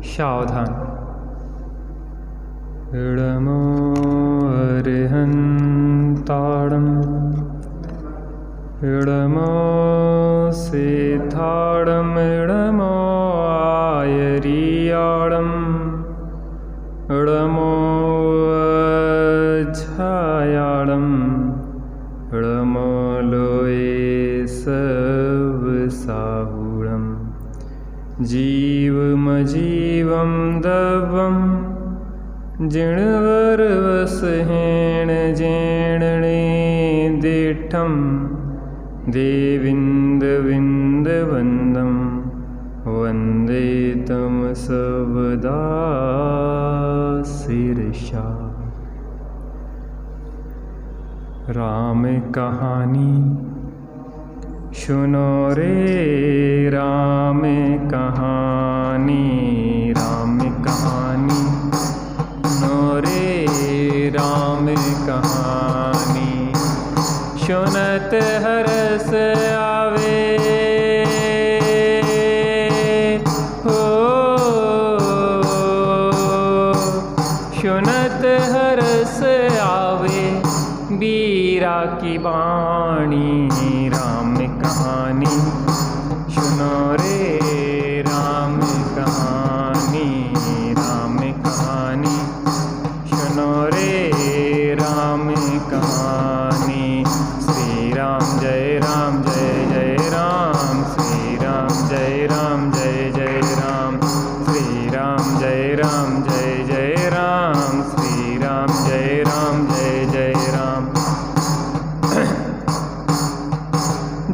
सावधान। इडमो अर्हन्ताडम् इडमो सिद्धाडम् इडमो आयरियाडम् इडमो अज्झायाडम् इडमो लोये सवसाहुडम् जीवमजीवं दवं जिणवरवसहेण जेणणे दिठं देविन्दविन्दवन्दं वन्दे तं सर्वदा शिरसा। राम कहानी सुनो रे राम कहानी, राम कहानी सुनो रे राम कहानी। सुनत हरस आवे हो, सुनत हरस आवे बीरा की बाणी। राम कहानी सुनो रे राम कहानी, राम कहानी सुनो रे राम कहानी। श्री राम जय राम जय जय राम, श्री राम जय राम जय जय राम, श्री राम जय राम जय जय राम, श्री राम जय राम जय जय राम।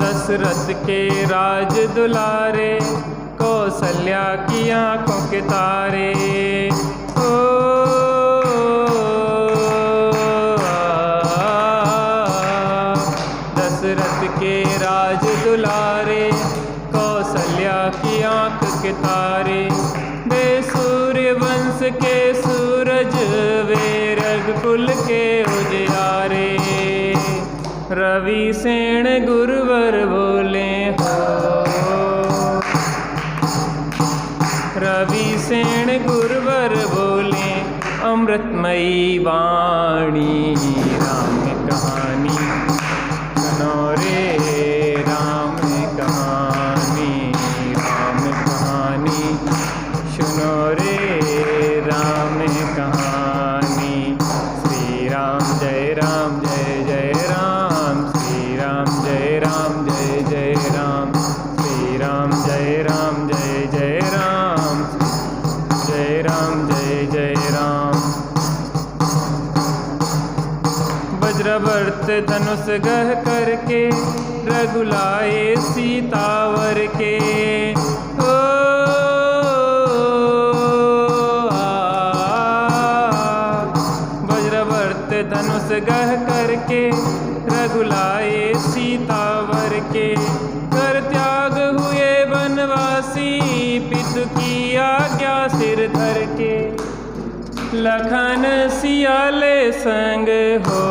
दशरथ के राज दुलारे, कौशल्या की आंखों के तारे। ओ दशरथ के राज दुलारे, कौशल्या की आंख के तारे। वे सूर्य वंश के सूरज, वे रघुकुल के उजियारे। रवि सेन गुरुवर बोले हो, रवि सेन गुरुवर बोले अमृतमयी वाणी। राम कहानी सुनो रे राम कहानी, राम कहानी सुनो रे राम कहानी। श्री राम जय राम जय जय राम, श्री राम जय राम जय जय राम, श्री राम जय राम जय जय राम, जय राम जय जय राम। वज्रवर्त धनुष गह करके, रघुलाए सीतावर के। ओ वज्रवर्त धनुष गह करके, रघुलाए सीतावर के। कर त्याग हुए वनवासी, पितु की आज्ञा सिर धर के। लखन सियाले संग हो,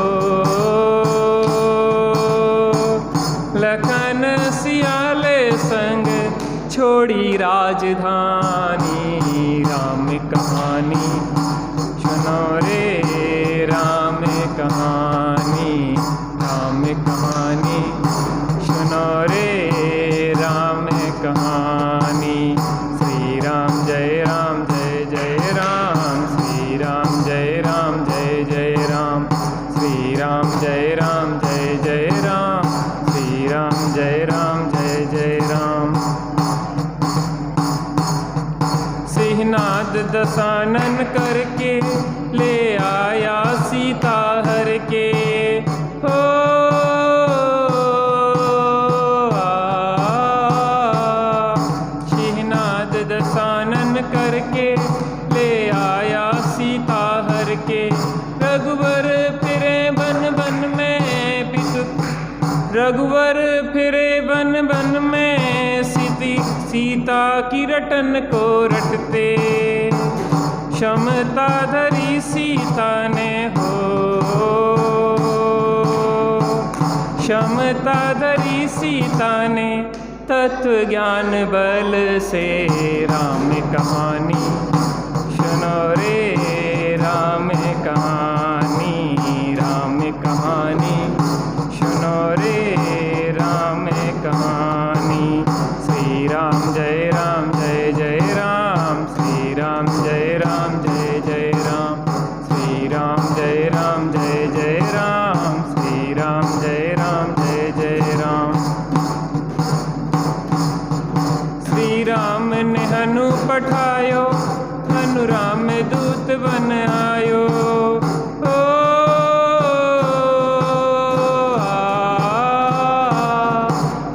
लखन सियाले संग छोड़ी राजधानी। राम कहानी सुनो रे राम कहानी, राम कहानी सुनो रे राम कहानी। श्री राम जय राम जय जय राम, श्री राम जय राम जय जय राम, श्री राम जय राम जय जय राम, श्री राम जय राम जय जय राम। सिंहनाद दशानन करके, ले आया सीता हर के। हो सिंहनाद दशानन करके, ले आया सीता हर के। रघुवर फिरे बन बन में पितु, रघुवर फिरे बन बन में सीता की रटन को रटते। क्षमता धरी सीता ने हो, क्षमता धरी सीता ने तत्व ज्ञान बल से राम कहानी सुनो रे राम कहानी, राम कहानी सुनो रे राम कहानी। श्री राम जय राम जय जय राम, श्री राम जय राम जय जय राम, श्री राम जय राम जय जय राम, श्री राम जय राम जय जय राम। श्री राम ने हनु पठायो, हनु राम दूत बन आयो।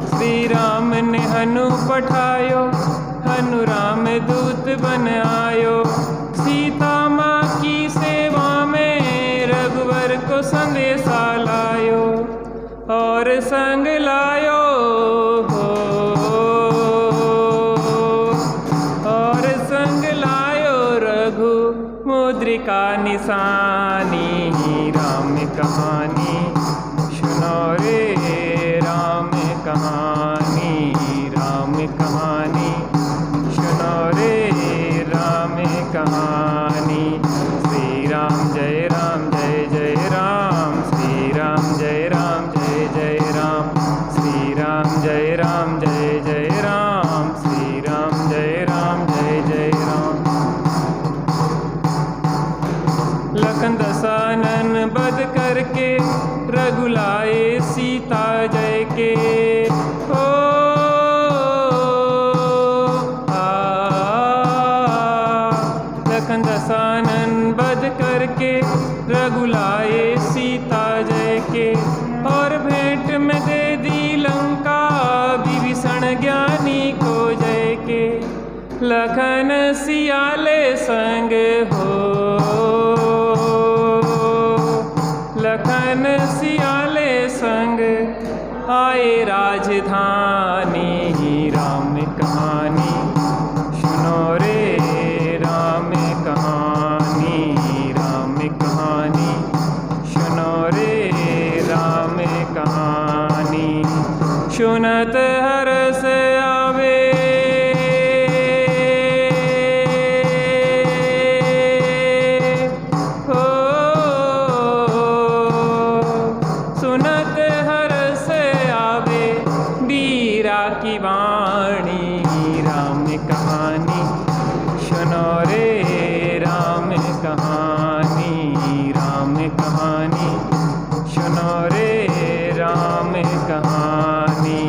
श्री राम ने हनु पठायो, हनु राम दूत बन आयो। सीता माँ की सेवा में रघुवर को संदेशा लायो, और संग लायो हो, और संग लायो रघु मुद्रिका निशानी। राम कहानी सुनो रे राम कहानी, राम कहानी सुनो रे राम कहानी। श्री राम जय राम जय जय राम, श्री राम जय राम जय जय राम, श्री राम जय राम जय जय राम, श्री राम जय राम जय जय राम। लखन दशानन बध करके रघुलाए सीता जय के। लखन दशानन बध करके रघुलाए सीता जय के। और भेंट में दे दी लंका विभीषण ज्ञानी को जय के। लखन सियाले संग हो, लखन सियाले संग आए राजधानी। राम कहानी सुनो रे राम कहानी, राम कहानी सुनो रे राम कहानी। सुनत हर्ष आवे, सुनत हर्ष आवे वीरा की वाणी। राम कहानी सुनो रे राम कहानी, राम कहानी सुनो रे राम कहानी।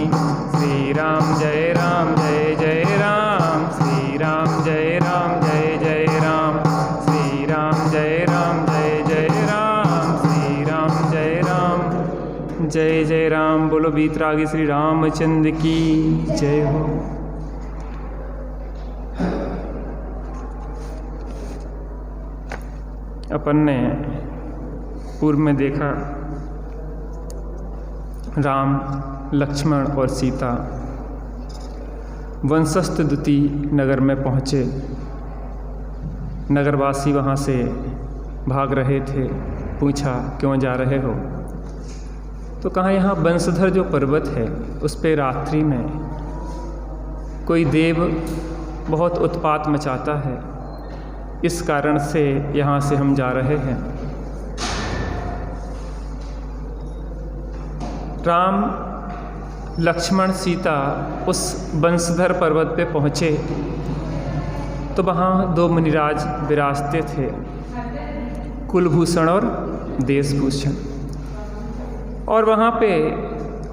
श्री राम जय राम जय जय राम, श्री राम जय राम जय जय राम, श्री राम जय राम जय जय राम, श्री राम जय राम जय जय राम। बोलो वीतरागी श्री रामचंद्र की जय हो। अपन ने पूर्व में देखा राम, लक्ष्मण और सीता वंशस्थ द्युति नगर में पहुँचे। नगरवासी वहाँ से भाग रहे थे। पूछा क्यों जा रहे हो? तो कहा यहाँ बंशधर जो पर्वत है उस पे रात्रि में कोई देव बहुत उत्पात मचाता है, इस कारण से यहाँ से हम जा रहे हैं। राम, लक्ष्मण, सीता उस बंशधर पर्वत पे पहुँचे तो वहाँ दो मुनिराज विराजते थे, कुलभूषण और देशभूषण। और वहाँ पे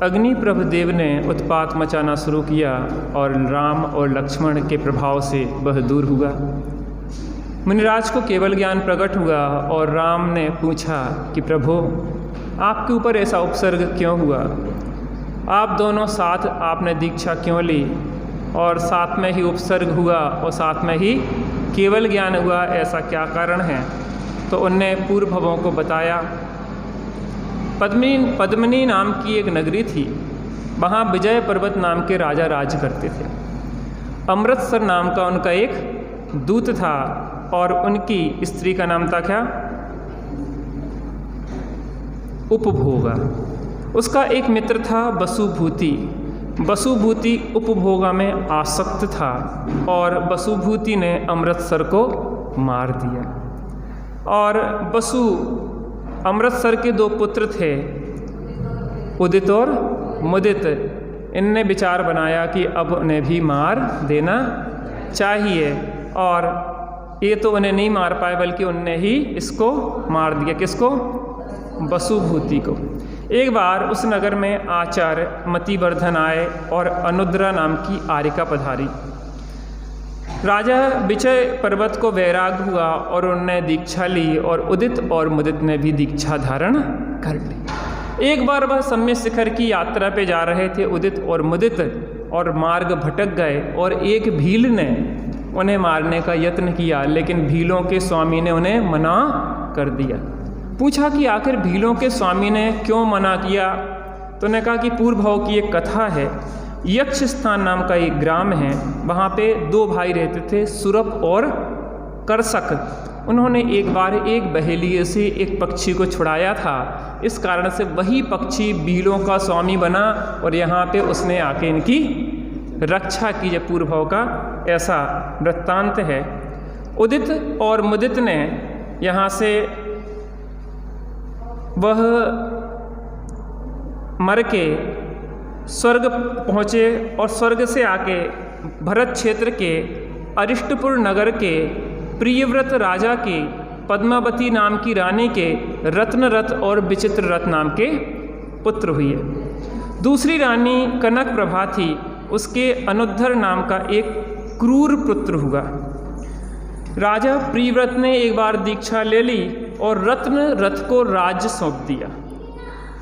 अग्नि प्रभुदेव ने उत्पात मचाना शुरू किया और राम और लक्ष्मण के प्रभाव से वह दूर हुआ। मुनिराज को केवल ज्ञान प्रकट हुआ और राम ने पूछा कि प्रभु आपके ऊपर ऐसा उपसर्ग क्यों हुआ? आप दोनों साथ आपने दीक्षा क्यों ली और साथ में ही उपसर्ग हुआ और साथ में ही केवल ज्ञान हुआ, ऐसा क्या कारण है? तो उनने पूर्व भवों को बताया। पद्मिनी नाम की एक नगरी थी, वहाँ विजय पर्वत नाम के राजा राज करते थे। अमृतसर नाम का उनका एक दूत था और उनकी स्त्री का नाम था क्या? उपभोगा। उसका एक मित्र था वसुभूति। वसुभूति उपभोगा में आसक्त था और वसुभूति ने अमृतसर को मार दिया। और वसु अमृतसर के 2 पुत्र थे, उदित और मुदित। इनने विचार बनाया कि अब उन्हें भी मार देना चाहिए, और ये तो उन्हें नहीं मार पाए बल्कि उनने ही इसको मार दिया। किसको? वसुभूति को। एक बार उस नगर में आचार्य मतिवर्धन आए और अनुद्रा नाम की आर्यिका पधारी। राजा विजय पर्वत को वैराग हुआ और उन्होंने दीक्षा ली, और उदित और मुदित ने भी दीक्षा धारण कर ली। एक बार वह सम्य शिखर की यात्रा पे जा रहे थे उदित और मुदित, और मार्ग भटक गए, और एक भील ने उन्हें मारने का यत्न किया, लेकिन भीलों के स्वामी ने उन्हें मना कर दिया। पूछा कि आखिर भीलों के स्वामी ने क्यों मना किया? तो उन्होंने कहा कि पूर्व भाव की एक कथा है। यक्ष स्थान नाम का एक ग्राम है, वहाँ पे 2 भाई रहते थे, सुरप और करसक। उन्होंने एक बार एक बहेलिए से एक पक्षी को छुड़ाया था, इस कारण से वही पक्षी भीलों का स्वामी बना, और यहाँ पे उसने आके इनकी रक्षा की। जब पूर्व भाव का ऐसा वृत्तांत है। उदित और मुदित ने यहाँ से वह मर के स्वर्ग पहुँचे, और स्वर्ग से आके भरत क्षेत्र के अरिष्टपुर नगर के प्रियव्रत राजा के पद्मावती नाम की रानी के रत्नरथ और विचित्र रथ नाम के पुत्र हुए। दूसरी रानी कनक प्रभा थी, उसके अनुद्धर नाम का एक क्रूर पुत्र हुआ। राजा प्रियव्रत ने एक बार दीक्षा ले ली और रत्न रथ को राज्य सौंप दिया।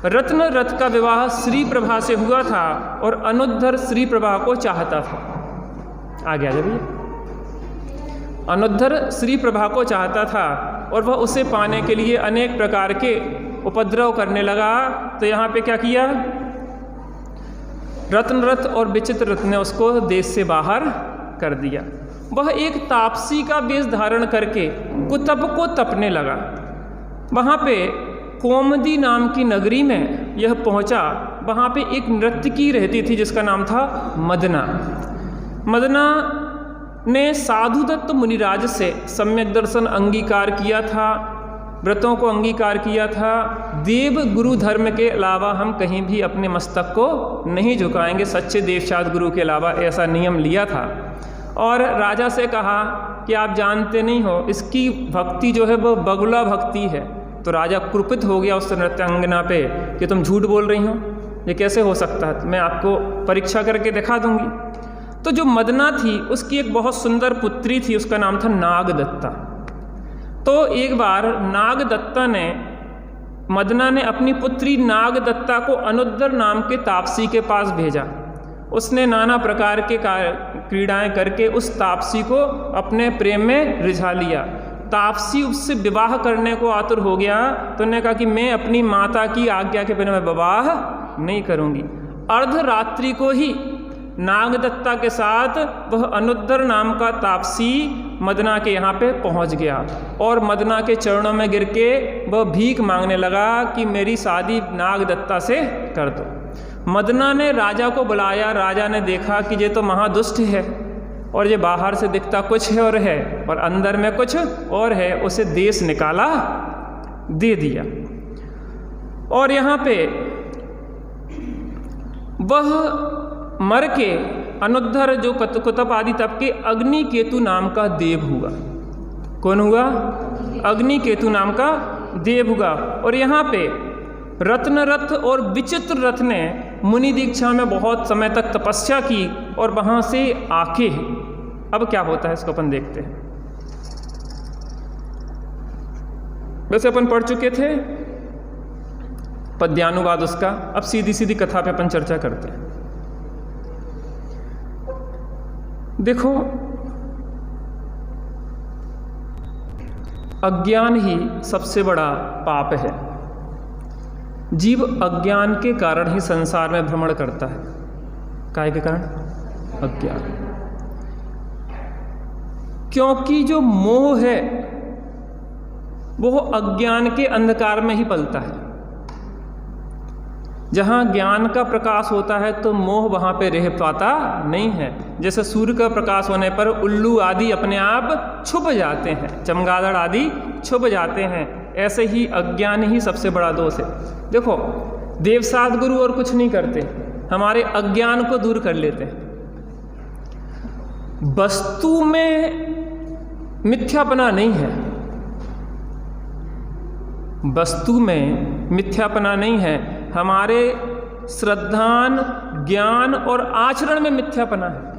रत्न रथ का विवाह श्री प्रभा से हुआ था, और अनुद्धर श्री प्रभा को चाहता था। आगे आ जाइए। अनुद्धर श्री प्रभा को चाहता था, और वह उसे पाने के लिए अनेक प्रकार के उपद्रव करने लगा। तो यहाँ पे क्या किया? रत्नरथ और विचित्र रथ ने उसको देश से बाहर कर दिया। वह एक तापसी का वेश धारण करके कुतप को तपने लगा। वहाँ पे कोमदी नाम की नगरी में यह पहुँचा। वहाँ पे एक नर्तकी रहती थी जिसका नाम था मदना। मदना ने साधुदत्त मुनिराज से सम्यक दर्शन अंगीकार किया था, व्रतों को अंगीकार किया था। देव गुरु धर्म के अलावा हम कहीं भी अपने मस्तक को नहीं झुकाएंगे, सच्चे देवशाद गुरु के अलावा, ऐसा नियम लिया था। और राजा से कहा कि आप जानते नहीं हो, इसकी भक्ति जो है वो बगुला भक्ति है। तो राजा कुपित हो गया उस नृत्यांगना पे कि तुम झूठ बोल रही हो, ये कैसे हो सकता है, मैं आपको परीक्षा करके दिखा दूंगी। तो जो मदना थी उसकी एक बहुत सुंदर पुत्री थी, उसका नाम था नागदत्ता। तो एक बार नागदत्ता ने, मदना ने अपनी पुत्री नागदत्ता को अनुद्धर नाम के तापसी के पास भेजा। उसने नाना प्रकार के क्रीड़ाएं करके उस तापसी को अपने प्रेम में रिझा लिया। तापसी उससे विवाह करने को आतुर हो गया, तो उन्होंने कहा कि मैं अपनी माता की आज्ञा के बिना मैं विवाह नहीं करूंगी। अर्धरात्रि को ही नागदत्ता के साथ वह अनुद्धर नाम का तापसी मदना के यहाँ पे पहुँच गया, और मदना के चरणों में गिर के वह भीख मांगने लगा कि मेरी शादी नागदत्ता से कर दो। मदना ने राजा को बुलाया। राजा ने देखा कि ये तो महादुष्ट है, और ये बाहर से दिखता कुछ है और अंदर में कुछ और है। उसे देश निकाला दे दिया। और यहाँ पे वह मर के अनुद्धर जो कुतप आदि तप के अग्नि केतु नाम का देव हुआ। कौन हुआ? अग्नि केतु नाम का देव हुआ। और यहाँ पे रत्नरथ और विचित्र रथ ने मुनि दीक्षा में बहुत समय तक तपस्या की, और वहाँ से आके अब क्या होता है इसको अपन देखते हैं। वैसे अपन पढ़ चुके थे पद्यानुवाद उसका, अब सीधी सीधी कथा पे अपन चर्चा करते हैं। देखो, अज्ञान ही सबसे बड़ा पाप है। जीव अज्ञान के कारण ही संसार में भ्रमण करता है। काहे के कारण? अज्ञान। क्योंकि जो मोह है वो अज्ञान के अंधकार में ही पलता है। जहाँ ज्ञान का प्रकाश होता है तो मोह वहाँ पे रह पाता नहीं है। जैसे सूर्य का प्रकाश होने पर उल्लू आदि अपने आप छुप जाते हैं, चमगादड़ आदि छुप जाते हैं, ऐसे ही अज्ञान ही सबसे बड़ा दोष है। देखो, देवसात गुरु और कुछ नहीं करते, हमारे अज्ञान को दूर कर लेते हैं। वस्तु में मिथ्यापना नहीं है, वस्तु में मिथ्यापना नहीं है, हमारे श्रद्धान, ज्ञान और आचरण में मिथ्यापना है।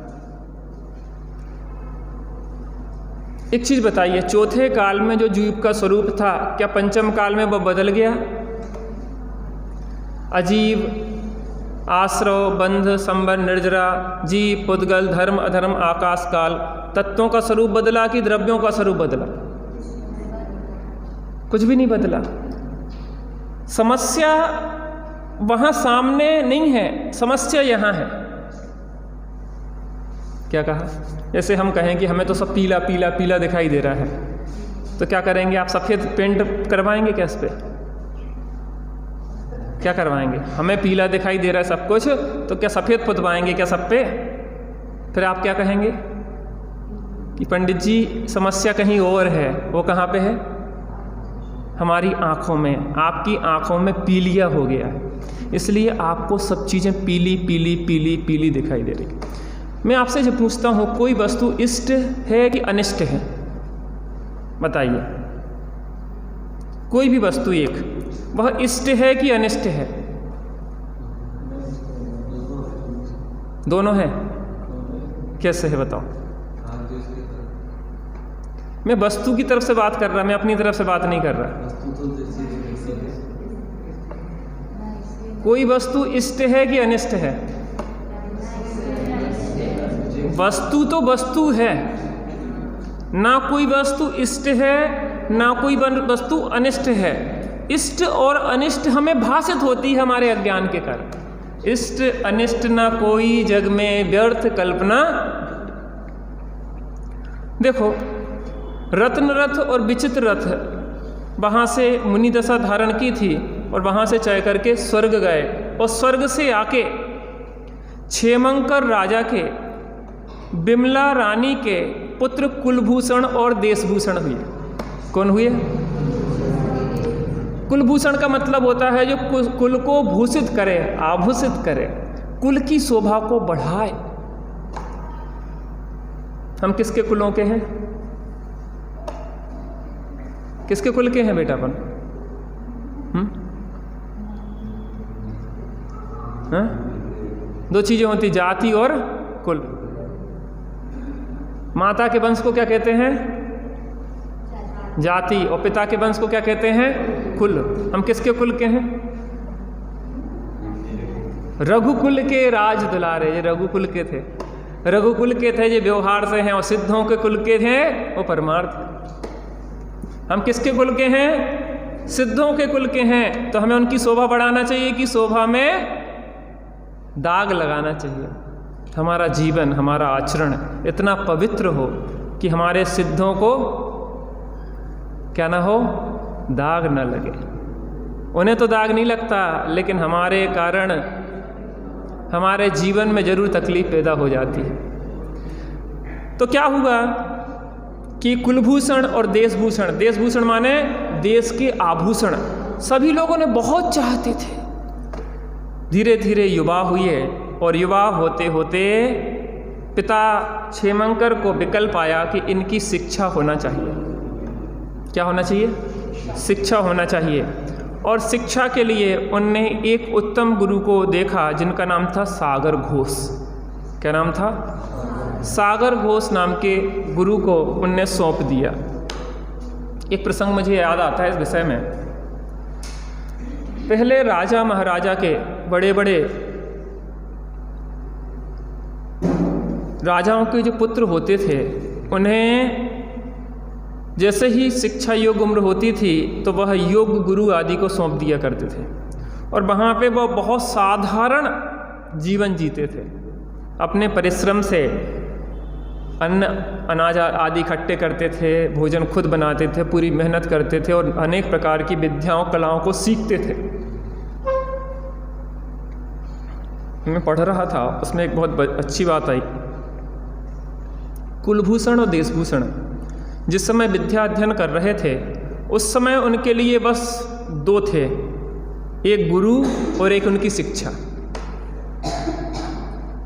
एक चीज बताइए, चौथे काल में जो जीव का स्वरूप था, क्या पंचम काल में वह बदल गया? अजीव, आश्रव, बंध, संबर, निर्जरा, जीव, पुद्गल, धर्म, अधर्म, आकाश काल, तत्वों का स्वरूप बदला कि द्रव्यों का स्वरूप बदला? कुछ भी नहीं बदला। समस्या वहां सामने नहीं है, समस्या यहां है। क्या कहा? जैसे हम कहें कि हमें तो सब पीला पीला पीला दिखाई दे रहा है, तो क्या करेंगे आप? सफ़ेद पेंट करवाएंगे क्या इस पे? क्या करवाएंगे? हमें पीला दिखाई दे रहा है सब कुछ, तो क्या सफ़ेद पुतवाएंगे क्या सब पे? फिर आप क्या कहेंगे कि पंडित जी समस्या कहीं और है। वो कहाँ पे है? हमारी आँखों में। आपकी आँखों में पीलिया हो गया है, इसलिए आपको सब चीज़ें पीली पीली पीली पीली दिखाई दे रही। मैं आपसे जो पूछता हूँ, कोई वस्तु इष्ट है कि अनिष्ट है? बताइए। कोई भी वस्तु एक, वह इष्ट है कि अनिष्ट है? दोनों है। कैसे है बताओ? मैं वस्तु की तरफ से बात कर रहा, मैं अपनी तरफ से बात नहीं कर रहा। कोई वस्तु इष्ट है कि अनिष्ट है? वस्तु तो वस्तु है, ना कोई वस्तु इष्ट है ना कोई वस्तु अनिष्ट है। इष्ट और अनिष्ट हमें भाषित होती है हमारे अज्ञान के कारण। इष्ट अनिष्ट ना कोई जग में व्यर्थ कल्पना। देखो, रत्न रथ और विचित्र रथ, वहाँ से मुनि दशा धारण की थी और वहाँ से चल करके स्वर्ग गए, और स्वर्ग से आके क्षेमंकर राजा के, बिमला रानी के पुत्र कुलभूषण और देशभूषण हुए। कौन हुए? कुलभूषण का मतलब होता है जो कुल को भूषित करे, आभूषित करे, कुल की शोभा को बढ़ाए। हम किसके कुलों के हैं? किसके कुल के हैं बेटा अपन? दो चीजें होती, जाति और कुल। माता के वंश को क्या कहते हैं? जाति। और पिता के वंश को क्या कहते हैं? कुल। हम किसके कुल के हैं? रघुकुल के राज दुलारे। ये रघुकुल के थे, रघुकुल के थे, ये व्यवहार से हैं। और सिद्धों के कुल के थे, वो परमार्थ। हम किसके कुल के हैं? सिद्धों के कुल के हैं। तो हमें उनकी शोभा बढ़ाना चाहिए कि शोभा में दाग लगाना चाहिए? हमारा जीवन, हमारा आचरण इतना पवित्र हो कि हमारे सिद्धों को क्या ना हो, दाग न लगे। उन्हें तो दाग नहीं लगता, लेकिन हमारे कारण हमारे जीवन में जरूर तकलीफ पैदा हो जाती है। तो क्या हुआ कि कुलभूषण और देशभूषण, देशभूषण माने देश के आभूषण, सभी लोगों ने बहुत चाहते थे। धीरे धीरे युवा हुए, और युवा होते होते पिता क्षेमंकर को विकल्प आया कि इनकी शिक्षा होना चाहिए। क्या होना चाहिए? शिक्षा होना चाहिए। और शिक्षा के लिए उनने एक उत्तम गुरु को देखा जिनका नाम था सागर घोष। क्या नाम था? सागर घोष नाम के गुरु को उनने सौंप दिया। एक प्रसंग मुझे याद आता है इस विषय में। पहले राजा महाराजा के, बड़े बड़े राजाओं के जो पुत्र होते थे, उन्हें जैसे ही शिक्षा योग्य उम्र होती थी तो वह योग गुरु आदि को सौंप दिया करते थे, और वहाँ पे वह बहुत साधारण जीवन जीते थे। अपने परिश्रम से अन्न अनाज आदि इकट्ठे करते थे, भोजन खुद बनाते थे, पूरी मेहनत करते थे और अनेक प्रकार की विद्याओं कलाओं को सीखते थे। मैं पढ़ रहा था, उसमें एक बहुत अच्छी बात आई। कुलभूषण और देशभूषण जिस समय विद्या अध्ययन कर रहे थे, उस समय उनके लिए बस दो थे, एक गुरु और एक उनकी शिक्षा।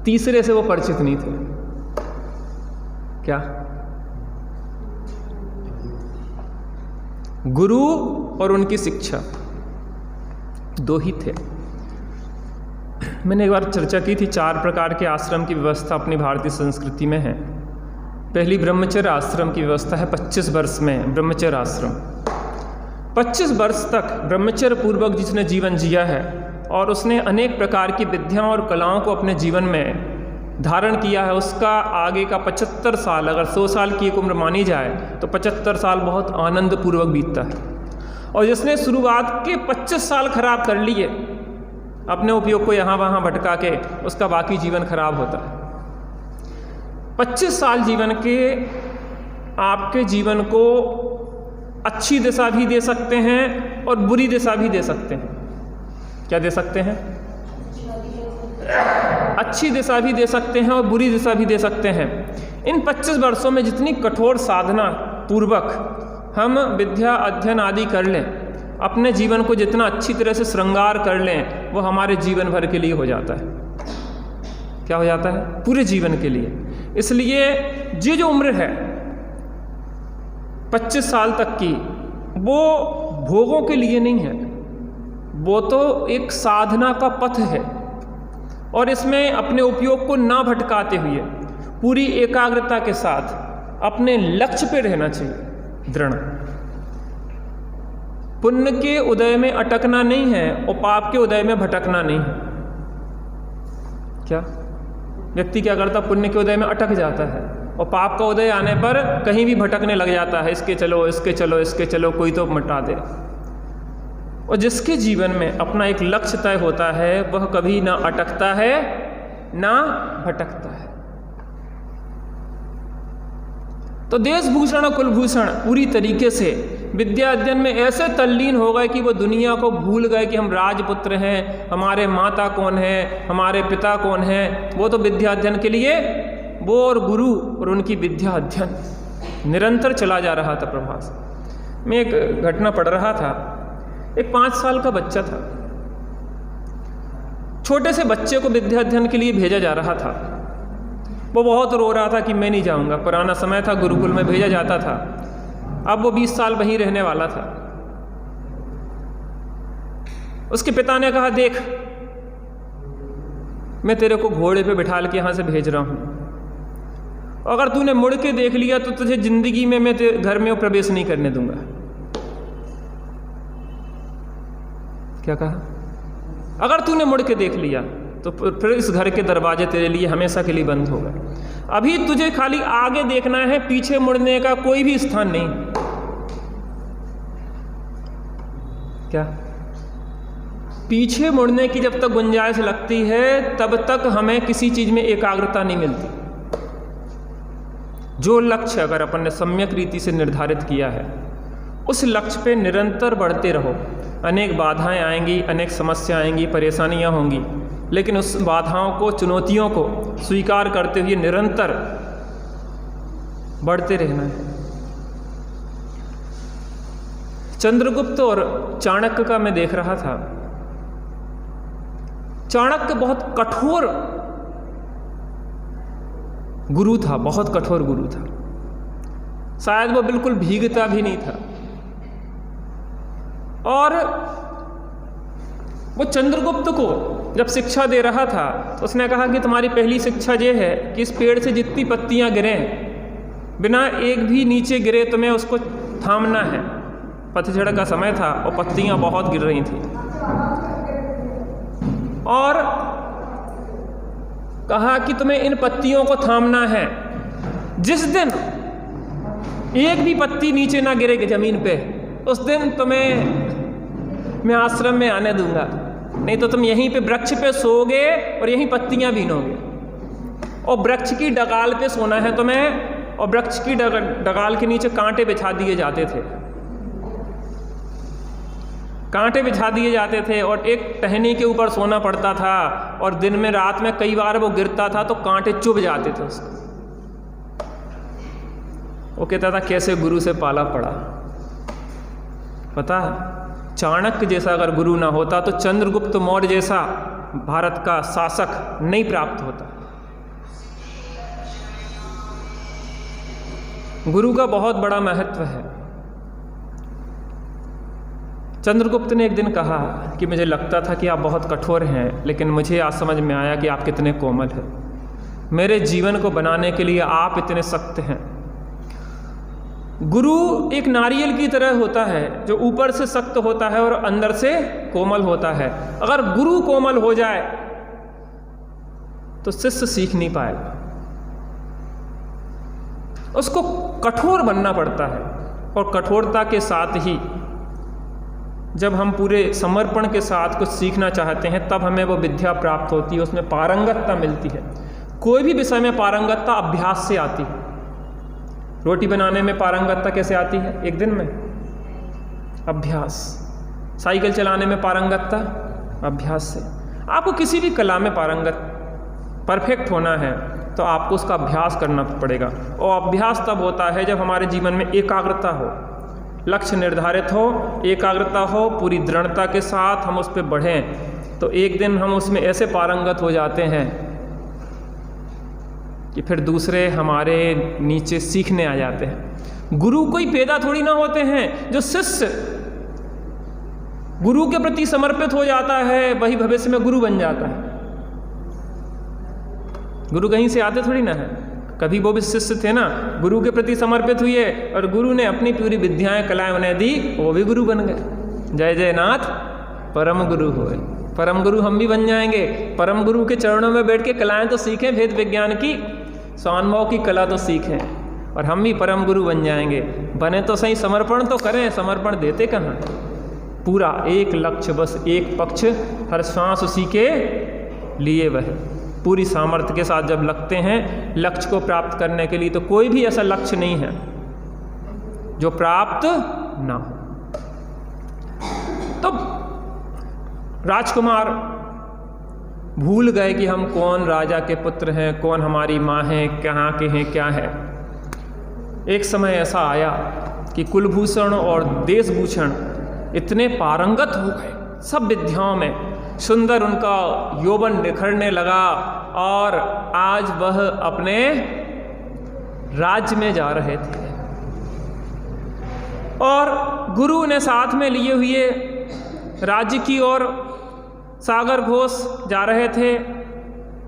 तीसरे से वो परिचित नहीं थे। क्या? गुरु और उनकी शिक्षा, दो ही थे। मैंने एक बार चर्चा की थी, 4 प्रकार के आश्रम की व्यवस्था अपनी भारतीय संस्कृति में है। पहली ब्रह्मचर्य आश्रम की व्यवस्था है, 25 वर्ष में ब्रह्मचर्य आश्रम। 25 वर्ष तक ब्रह्मचर्य पूर्वक जिसने जीवन जिया है और उसने अनेक प्रकार की विद्याओं और कलाओं को अपने जीवन में धारण किया है, उसका आगे का 75 साल, अगर 100 साल की एक उम्र मानी जाए तो 75 साल बहुत आनंद पूर्वक बीतता है। और जिसने शुरुआत के 25 साल खराब कर लिए अपने उपयोग को यहाँ वहाँ भटका के, उसका बाकी जीवन खराब होता है। 25 साल जीवन के आपके जीवन को अच्छी दिशा भी दे सकते हैं और बुरी दिशा भी दे सकते हैं। क्या दे सकते हैं? अच्छी दिशा भी दे सकते हैं और बुरी दिशा भी दे सकते हैं। इन 25 वर्षों में जितनी कठोर साधना पूर्वक हम विद्या अध्ययन आदि कर लें, अपने जीवन को जितना अच्छी तरह से श्रृंगार कर लें, वो हमारे जीवन भर के लिए हो जाता है। क्या हो जाता है? पूरे जीवन के लिए। इसलिए ये जो उम्र है 25 साल तक की, वो भोगों के लिए नहीं है, वो तो एक साधना का पथ है। और इसमें अपने उपयोग को ना भटकाते हुए पूरी एकाग्रता के साथ अपने लक्ष्य पे रहना चाहिए, दृढ़। पुण्य के उदय में अटकना नहीं है और पाप के उदय में भटकना नहीं है। क्या? व्यक्ति क्या करता? पुण्य के उदय में अटक जाता है और पाप का उदय आने पर कहीं भी भटकने लग जाता है, इसके चलो इसके चलो इसके चलो, कोई तो मटा दे। और जिसके जीवन में अपना एक लक्ष्य तय होता है, वह कभी ना अटकता है ना भटकता है। तो देशभूषण और कुलभूषण पूरी तरीके से विद्या अध्ययन में ऐसे तल्लीन हो गए कि वो दुनिया को भूल गए कि हम राजपुत्र हैं, हमारे माता कौन है, हमारे पिता कौन है। वो तो विद्या अध्ययन के लिए वो और गुरु और उनकी विद्या अध्ययन निरंतर चला जा रहा था प्रभास। मैं एक घटना पढ़ रहा था, एक 5 साल का बच्चा था। छोटे से बच्चे को विद्या अध्ययन के लिए भेजा जा रहा था। वो बहुत रो रहा था कि मैं नहीं जाऊंगा। पुराना समय था, गुरुकुल में भेजा जाता था। अब वो 20 साल वहीं रहने वाला था। उसके पिता ने कहा, देख मैं तेरे को घोड़े पे बिठाल के यहाँ से भेज रहा हूँ, अगर तूने मुड़ के देख लिया तो तुझे जिंदगी में मैं घर में प्रवेश नहीं करने दूंगा। क्या कहा? अगर तूने मुड़ के देख लिया तो फिर इस घर के दरवाजे तेरे लिए हमेशा के लिए बंद होगा। अभी तुझे खाली आगे देखना है, पीछे मुड़ने का कोई भी स्थान नहीं। क्या? पीछे मुड़ने की जब तक गुंजाइश लगती है, तब तक हमें किसी चीज में एकाग्रता नहीं मिलती। जो लक्ष्य अगर अपन ने सम्यक रीति से निर्धारित किया है, उस लक्ष्य पे निरंतर बढ़ते रहो। अनेक बाधाएं आएंगी, अनेक समस्या आएंगी, परेशानियां होंगी, लेकिन उस बाधाओं को, चुनौतियों को स्वीकार करते हुए निरंतर बढ़ते रहना है। चंद्रगुप्त और चाणक्य का मैं देख रहा था। चाणक्य बहुत कठोर गुरु था, बहुत कठोर गुरु था। शायद वो बिल्कुल भीगता भी नहीं था। और वो चंद्रगुप्त को जब शिक्षा दे रहा था तो उसने कहा कि तुम्हारी पहली शिक्षा ये है कि इस पेड़ से जितनी पत्तियां गिरें, बिना एक भी नीचे गिरे तुम्हें उसको थामना है। पतझड़ का समय था और पत्तियां बहुत गिर रही थी। और कहा कि तुम्हें इन पत्तियों को थामना है। जिस दिन एक भी पत्ती नीचे ना गिरेगी जमीन पे, उस दिन तुम्हें मैं आश्रम में आने दूंगा, नहीं तो तुम यहीं पे वृक्ष पे सोओगे और यहीं पत्तियां बीनोगे। और वृक्ष की डगाल पे सोना है तुम्हें, और वृक्ष की डगाल के नीचे कांटे बिछा दिए जाते थे। कांटे बिछा दिए जाते थे और एक टहनी के ऊपर सोना पड़ता था और दिन में रात में कई बार वो गिरता था तो कांटे चुभ जाते थे उसको। वो कहता था कैसे गुरु से पाला पड़ा। पता है, चाणक्य जैसा अगर गुरु ना होता तो चंद्रगुप्त मौर्य जैसा भारत का शासक नहीं प्राप्त होता। गुरु का बहुत बड़ा महत्व है। चंद्रगुप्त ने एक दिन कहा कि मुझे लगता था कि आप बहुत कठोर हैं, लेकिन मुझे आज समझ में आया कि आप कितने कोमल हैं। मेरे जीवन को बनाने के लिए आप इतने सख्त हैं। गुरु एक नारियल की तरह होता है जो ऊपर से सख्त होता है और अंदर से कोमल होता है। अगर गुरु कोमल हो जाए तो शिष्य सीख नहीं पाएगा, उसको कठोर बनना पड़ता है। और कठोरता के साथ ही जब हम पूरे समर्पण के साथ कुछ सीखना चाहते हैं तब हमें वो विद्या प्राप्त होती है, उसमें पारंगतता मिलती है। कोई भी विषय में पारंगतता अभ्यास से आती है। रोटी बनाने में पारंगतता कैसे आती है? एक दिन में अभ्यास। साइकिल चलाने में पारंगतता अभ्यास से। आपको किसी भी कला में परफेक्ट होना है तो आपको उसका अभ्यास करना पड़ेगा। और अभ्यास तब होता है जब हमारे जीवन में एकाग्रता हो, लक्ष्य निर्धारित हो, एकाग्रता हो, पूरी दृढ़ता के साथ हम उस पर बढ़ें तो एक दिन हम उसमें ऐसे पारंगत हो जाते हैं कि फिर दूसरे हमारे नीचे सीखने आ जाते हैं। गुरु कोई पैदा थोड़ी ना होते हैं। जो शिष्य गुरु के प्रति समर्पित हो जाता है वही भविष्य में गुरु बन जाता है। गुरु कहीं से आते थोड़ी ना है। कभी वो भी शिष्य थे ना, गुरु के प्रति समर्पित हुए और गुरु ने अपनी पूरी विद्याएं कलाएं उन्हें दी, वो भी गुरु बन गए। जय जय नाथ परम गुरु होए। परम गुरु हम भी बन जाएंगे। परम गुरु के चरणों में बैठ के कलाएं तो सीखें, भेद विज्ञान की स्वानुभव की कला तो सीखें और हम भी परम गुरु बन जाएंगे। बने तो सही, समर्पण तो करें। समर्पण देते कहाँ? पूरा एक लक्ष्य, बस एक पक्ष, हर सांस उसी के लिए वह पूरी सामर्थ्य के साथ जब लगते हैं लक्ष्य को प्राप्त करने के लिए, तो कोई भी ऐसा लक्ष्य नहीं है जो प्राप्त ना हो। तो राजकुमार भूल गए कि हम कौन राजा के पुत्र हैं, कौन हमारी माँ है, कहाँ के हैं, क्या है। एक समय ऐसा आया कि कुलभूषण और देशभूषण इतने पारंगत हो गए सब विद्याओं में, सुंदर उनका यौवन निखरने लगा और आज वह अपने राज्य में जा रहे थे और गुरु ने साथ में लिए हुए राज्य की ओर सागर घोष जा रहे थे।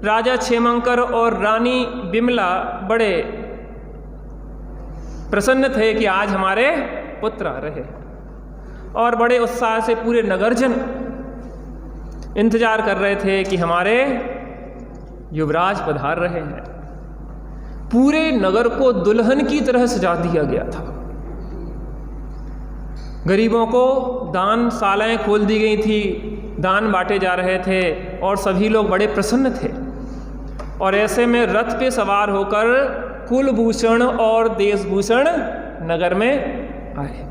राजा क्षेमंकर और रानी बिमला बड़े प्रसन्न थे कि आज हमारे पुत्र आ रहे और बड़े उत्साह से पूरे नगरजन इंतजार कर रहे थे कि हमारे युवराज पधार रहे हैं। पूरे नगर को दुल्हन की तरह सजा दिया गया था। गरीबों को दानशालाएं खोल दी गई थी, दान बांटे जा रहे थे और सभी लोग बड़े प्रसन्न थे। और ऐसे में रथ पे सवार होकर कुलभूषण और देशभूषण नगर में आए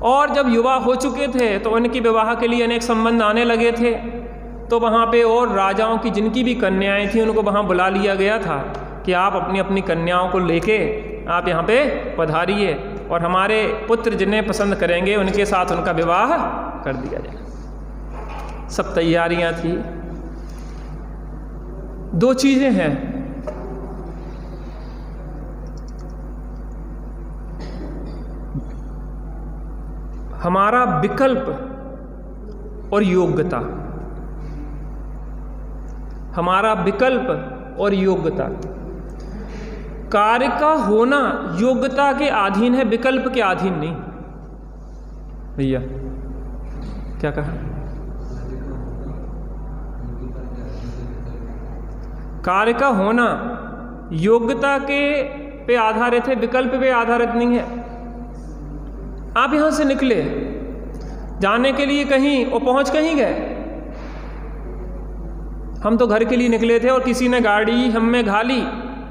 और जब युवा हो चुके थे तो उनके विवाह के लिए अनेक संबंध आने लगे थे। तो वहाँ पे और राजाओं की जिनकी भी कन्याएं थी उनको वहाँ बुला लिया गया था कि आप अपनी अपनी कन्याओं को लेके आप यहाँ पे पधारिए और हमारे पुत्र जिन्हें पसंद करेंगे उनके साथ उनका विवाह कर दिया जाए। सब तैयारियाँ थी। दो चीज़ें हैं, हमारा विकल्प और योग्यता। हमारा विकल्प और योग्यता। कार्य का होना योग्यता के अधीन है, विकल्प के अधीन नहीं। भैया क्या कहा? कार्य का होना योग्यता के पे आधारित है, विकल्प पे आधारित नहीं है। आप यहां से निकले जाने के लिए कहीं और पहुंच कहीं गए। हम तो घर के लिए निकले थे और किसी ने गाड़ी हम में घाली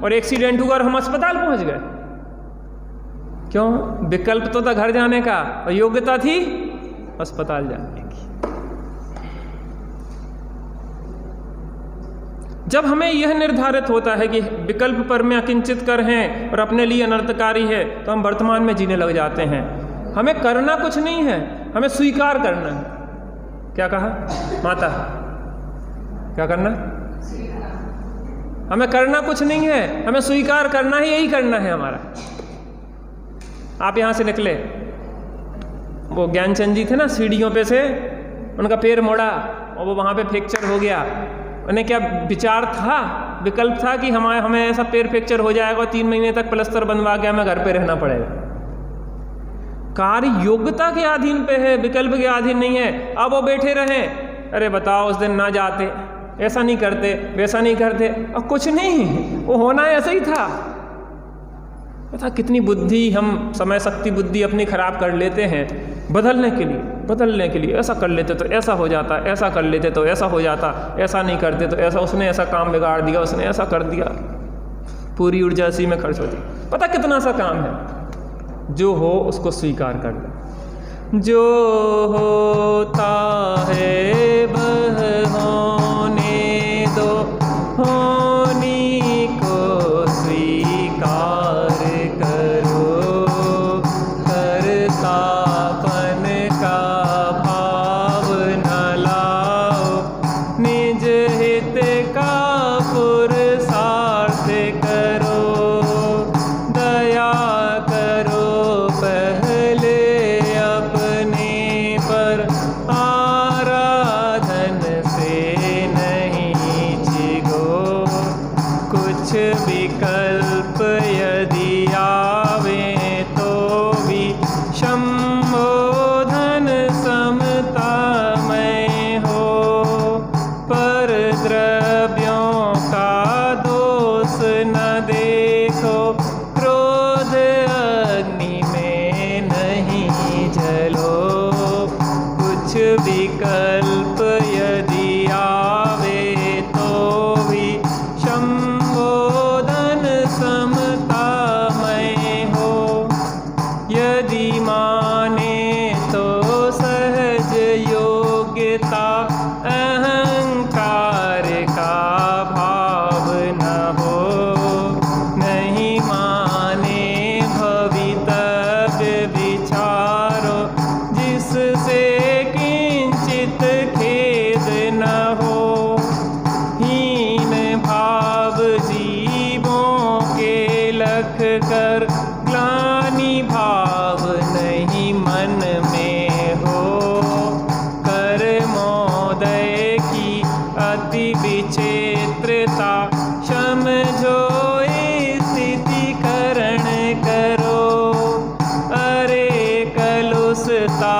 और एक्सीडेंट हुआ और हम अस्पताल पहुंच गए। क्यों? विकल्प तो था घर जाने का और योग्यता थी अस्पताल जाने की। जब हमें यह निर्धारित होता है कि विकल्प पर में अकिंचित कर हैं और अपने लिए अनर्थकारी है, तो हम वर्तमान में जीने लग जाते हैं। हमें करना कुछ नहीं है, हमें स्वीकार करना है। क्या कहा माता? क्या करना? हमें करना कुछ नहीं है, हमें स्वीकार करना है, यही करना है हमारा। आप यहाँ से निकले, वो ज्ञानचंद जी थे ना, सीढ़ियों पे से उनका पैर मोड़ा और वो वहाँ पे फ्रैक्चर हो गया। उन्हें क्या विचार था, विकल्प था कि हमें ऐसा पैर फ्रैक्चर हो जाएगा और 3 महीने तक प्लास्टर बनवा के हमें घर पे रहना पड़ेगा। कार्य योग्यता के अधीन पे है, विकल्प के अधीन नहीं है। अब वो बैठे रहें, अरे बताओ उस दिन ना जाते, ऐसा नहीं करते, वैसा नहीं करते, अब कुछ नहीं, वो होना ऐसा ही था। पता कितनी बुद्धि हम, समय शक्ति बुद्धि अपनी खराब कर लेते हैं बदलने के लिए। ऐसा कर लेते तो ऐसा हो जाता, ऐसा कर लेते तो ऐसा हो जाता, ऐसा नहीं करते तो ऐसा, उसने ऐसा काम बिगाड़ दिया, उसने ऐसा कर दिया, पूरी ऊर्जा इसी में खर्च होती। पता कितना सा काम है। जो हो उसको स्वीकार कर लो। जो होता है वह होने दो, होनी को स्वीकार करो, कर्तापन का भाव न लाओ, निज हित का पुरुषार्थ करो, दया करो पहले अपने पर, आराधन से नहीं चिगो, कुछ विकल्प यदि आवे तो भी संबोधन समता में हो, पर द्रव्यों का दोष न देखो, क्रोध अग्नि में नहीं जलो, कुछ विकल्प यदि आवे तो भी संबोधन समता में हो, यदि माने तो सहज योग्यता, अहंकार का भाव न हो, नहीं माने भवितव्य विचारो, जिससे किंचित खेद न हो, हीन भाव जीवों के लख कर, ग्लानि भाव नहीं मन में हो, कर्मोदय की अति विचित्रता, समझो स्थिति करण करो, अरे कलुषता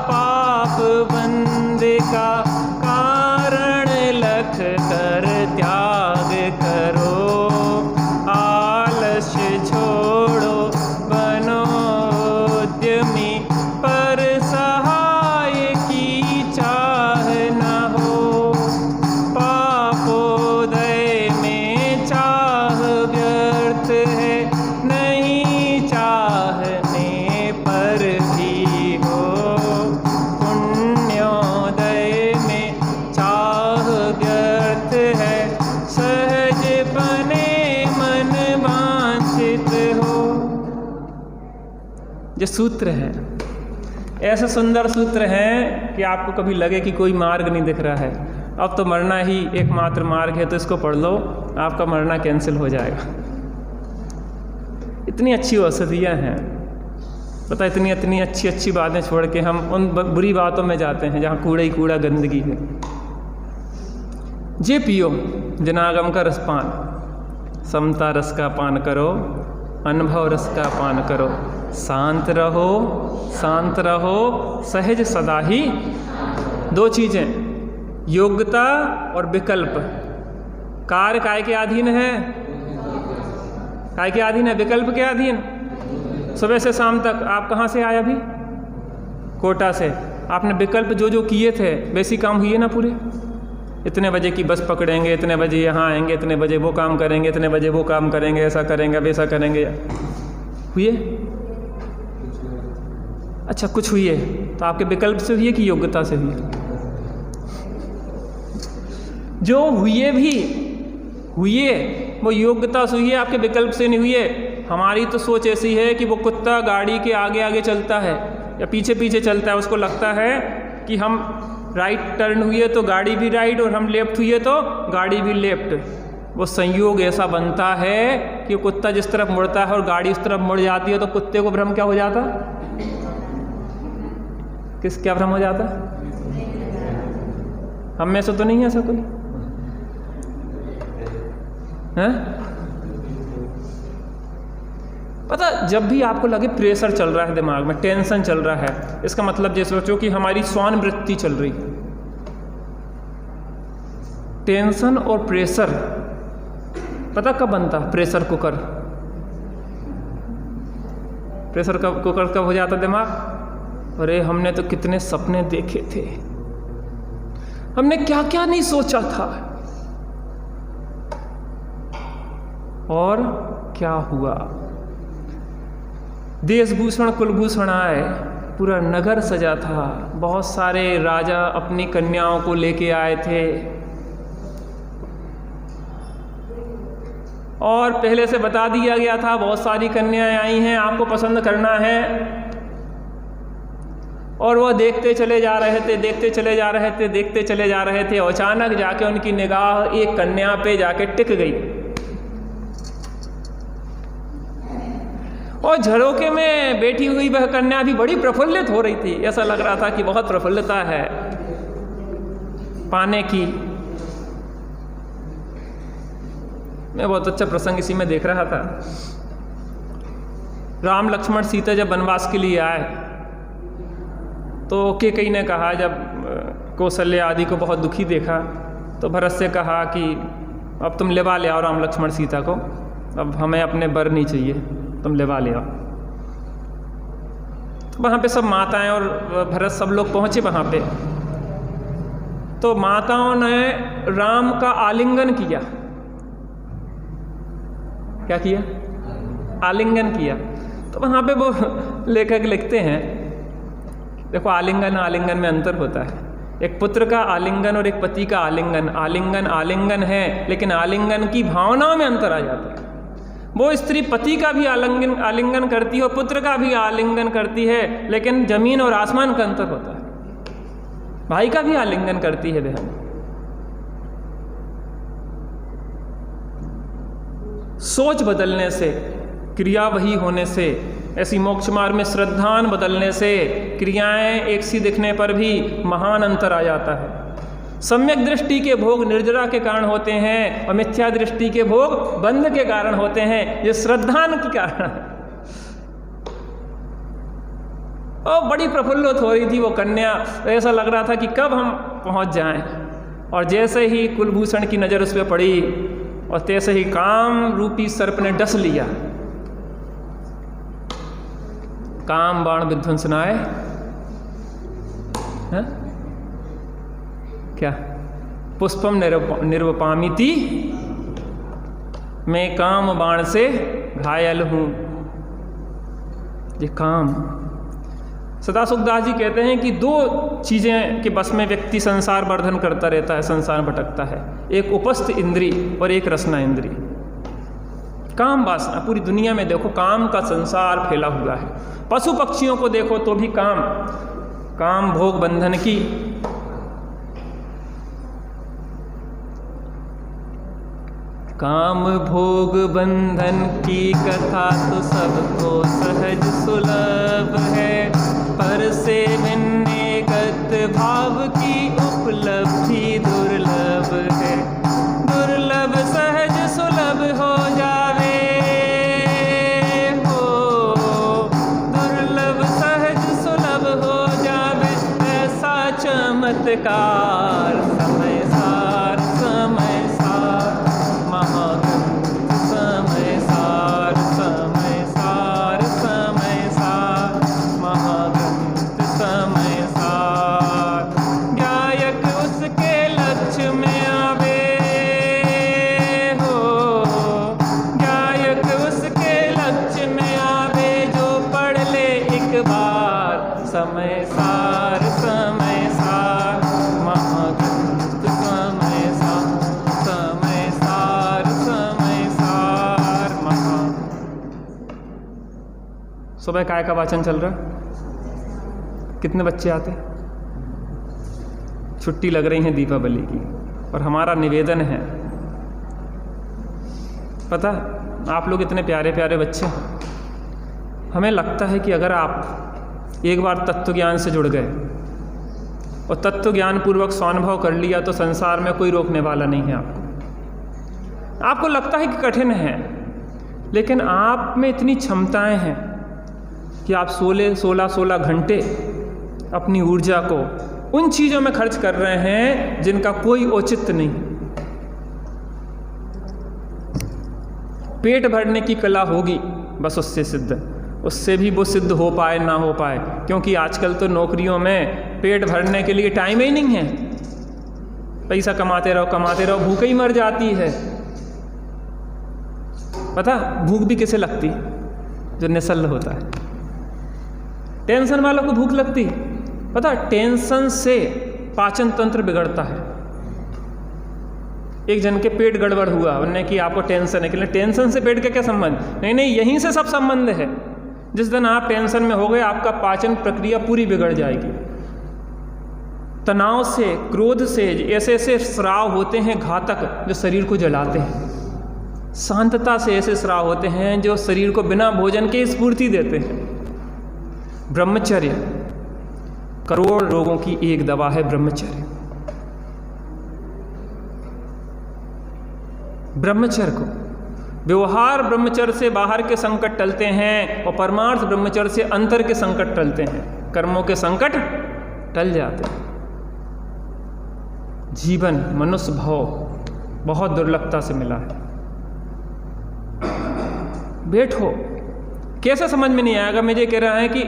पाप बंद का कारण लख कर त्याग करो, आलस्य छोड़ो बनो उद्यमी, पर सहाय की चाह न हो, पापोदय में चाह व्यर्थ है, नहीं चाहने पर भी हो, पुण्योदय में चाह व्यर्थ है, सहज बने मन वांछित हो। ये सूत्र है, ऐसे सुंदर सूत्र हैं कि आपको कभी लगे कि कोई मार्ग नहीं दिख रहा है, अब तो मरना ही एकमात्र मार्ग है, तो इसको पढ़ लो, आपका मरना कैंसिल हो जाएगा। इतनी अच्छी औषधियाँ हैं, पता इतनी अच्छी बातें छोड़ के हम उन बुरी बातों में जाते हैं जहाँ कूड़ा ही कूड़ा गंदगी है। जे पियो जनागम का रसपान, समता रस का पान करो, अनुभव रस का पान करो, शांत रहो सहज सदा ही। 2 चीज़ें, योग्यता और विकल्प। कार्य काय के अधीन है? काय के अधीन है? विकल्प के अधीन। सुबह से शाम तक आप कहाँ से आए? अभी कोटा से। आपने विकल्प जो किए थे वैसी काम हुए ना पूरे? इतने बजे की बस पकड़ेंगे, इतने बजे यहाँ आएंगे, इतने बजे वो काम करेंगे, इतने बजे वो काम करेंगे, ऐसा करेंगे वैसा करेंगे, हुए? अच्छा, कुछ हुई है तो आपके विकल्प से हुई है कि योग्यता से हुई है? जो हुई है वो योग्यता से हुई है, आपके विकल्प से नहीं हुई है। हमारी तो सोच ऐसी है कि वो कुत्ता गाड़ी के आगे आगे चलता है या पीछे पीछे चलता है, उसको लगता है कि हम राइट टर्न हुई तो गाड़ी भी राइट और हम लेफ्ट हुई तो गाड़ी भी लेफ्ट। वो संयोग ऐसा बनता है कि कुत्ता जिस तरफ मुड़ता है और गाड़ी उस तरफ मुड़ जाती है तो कुत्ते को भ्रम क्या हो जाता? क्या भ्रम हो जाता? हम में से तो नहीं है ऐसा कोई है? पता, जब भी आपको लगे प्रेशर चल रहा है दिमाग में, टेंशन चल रहा है, इसका मतलब जैसे सोचो कि हमारी श्वान वृत्ति चल रही है। टेंशन और प्रेशर पता कब बनता? Pressure cooker. प्रेशर कुकर कब हो जाता दिमाग? अरे हमने तो कितने सपने देखे थे, हमने क्या क्या नहीं सोचा था, और क्या हुआ? देशभूषण कुलभूषण आए, पूरा नगर सजा था, बहुत सारे राजा अपनी कन्याओं को लेके आए थे और पहले से बता दिया गया था बहुत सारी कन्याएं आई हैं, आपको पसंद करना है। और वह देखते चले जा रहे थे, देखते चले जा रहे थे, देखते चले जा रहे थे। अचानक जाके उनकी निगाह एक कन्या पे जाके टिक गई और झरोके में बैठी हुई वह कन्या भी बड़ी प्रफुल्लित हो रही थी। ऐसा लग रहा था कि बहुत प्रफुल्लता है पाने की। मैं बहुत अच्छा प्रसंग इसी में देख रहा था। राम लक्ष्मण सीता जब वनवास के लिए आए तो कैकेयी ने कहा, जब कौशल्या आदि को बहुत दुखी देखा तो भरत से कहा कि अब तुम लेवा ले आओ राम लक्ष्मण सीता को, अब हमें अपने वर नहीं चाहिए, तुम लेवा ले आओ। तो वहाँ पे सब माताएं और भरत सब लोग पहुँचे वहाँ पे। तो माताओं ने राम का आलिंगन किया। क्या किया? आलिंगन किया। तो वहाँ पे वो लेखक लिखते हैं, देखो आलिंगन आलिंगन में अंतर होता है। एक पुत्र का आलिंगन और एक पति का आलिंगन, आलिंगन आलिंगन है, लेकिन आलिंगन की भावनाओं में अंतर आ जाता है। वो स्त्री पति का भी आलिंगन करती है और पुत्र का भी आलिंगन करती है, लेकिन जमीन और आसमान का अंतर होता है। भाई का भी आलिंगन करती है बहन। सोच बदलने से, क्रिया वही होने से, ऐसी मोक्ष मार्ग में श्रद्धान बदलने से क्रियाएं एक सी दिखने पर भी महान अंतर आ जाता है। सम्यक दृष्टि के भोग निर्जरा के कारण होते हैं और मिथ्या दृष्टि के भोग बंध के कारण होते हैं। ये श्रद्धान के कारण है। और बड़ी प्रफुल्लित हो रही थी वो कन्या, ऐसा लग रहा था कि कब हम पहुंच जाएं। और जैसे ही कुलभूषण की नज़र उस पर पड़ी और तैसे ही काम रूपी सर्प ने डस लिया। काम बाण विध्वंसनाय, क्या पुष्पम निर्वपामिति, मैं काम बाण से घायल हूं। ये काम, सदा सुखदास जी कहते हैं कि दो चीज़ें के बस में व्यक्ति संसार वर्धन करता रहता है, संसार भटकता है। एक उपस्थ इंद्री और एक रसना इंद्री। काम वासना, पूरी दुनिया में देखो काम का संसार फैला हुआ है। पशु पक्षियों को देखो तो भी काम भोग बंधन की। काम भोग बंधन की कथा तो सबको सहज सुलभ है, पर से मिलने गत भाव की उपलब्धि दुर्लभ है। दुर्लभ सहज सुलभ हो जावे हो, दुर्लभ सहज सुलभ हो जावे, ऐसा चमत्कार समय सार महाग्रंथ समय सार महाग्रंथ समय सार। गायक उसके लक्ष्य में आवे हो, गायक उसके लक्ष्य में आवे, जो पढ़ ले एक बार समय सार महाग्रंथ समय सार महा। सुबह काय का वाचन चल रहा? कितने बच्चे आते? छुट्टी लग रही है दीपावली की, और हमारा निवेदन है, पता आप लोग इतने प्यारे प्यारे बच्चे हैं, हमें लगता है कि अगर आप एक बार तत्व ज्ञान से जुड़ गए और तत्व ज्ञान पूर्वक स्वानुभव कर लिया तो संसार में कोई रोकने वाला नहीं है आपको। आपको लगता है कि कठिन है, लेकिन आप में इतनी क्षमताएं हैं कि आप 16 घंटे अपनी ऊर्जा को उन चीज़ों में खर्च कर रहे हैं जिनका कोई औचित्य नहीं। पेट भरने की कला होगी बस, उससे सिद्ध, उससे भी वो सिद्ध हो पाए ना हो पाए, क्योंकि आजकल तो नौकरियों में पेट भरने के लिए टाइम ही नहीं है। पैसा कमाते रहो, भूख ही मर जाती है। पता भूख भी किसे लगती? जो निसल्ल होता है। टेंशन वालों को भूख लगती, पता टेंशन से पाचन तंत्र बिगड़ता है। एक जन के पेट गड़बड़ हुआ, उन्होंने कि आपको टेंशन है, कि टेंशन से पेट का क्या संबंध? नहीं, यहीं से सब संबंध है। जिस दिन आप टेंशन में हो गए, आपका पाचन प्रक्रिया पूरी बिगड़ जाएगी। तनाव से, क्रोध से ऐसे ऐसे स्राव होते हैं घातक, जो शरीर को जलाते हैं। शांतता से ऐसे स्राव होते हैं जो शरीर को बिना भोजन के स्फूर्ति देते हैं। ब्रह्मचर्य, करोड़ रोगों की एक दवा है ब्रह्मचर्य। ब्रह्मचर्य को व्यवहार ब्रह्मचर्य से बाहर के संकट टलते हैं, और परमार्थ ब्रह्मचर्य से अंतर के संकट टलते हैं, कर्मों के संकट टल जाते हैं। जीवन मनुष्य भाव बहुत दुर्लभता से मिला है। बैठो, कैसे समझ में नहीं आएगा? मुझे कह रहा है कि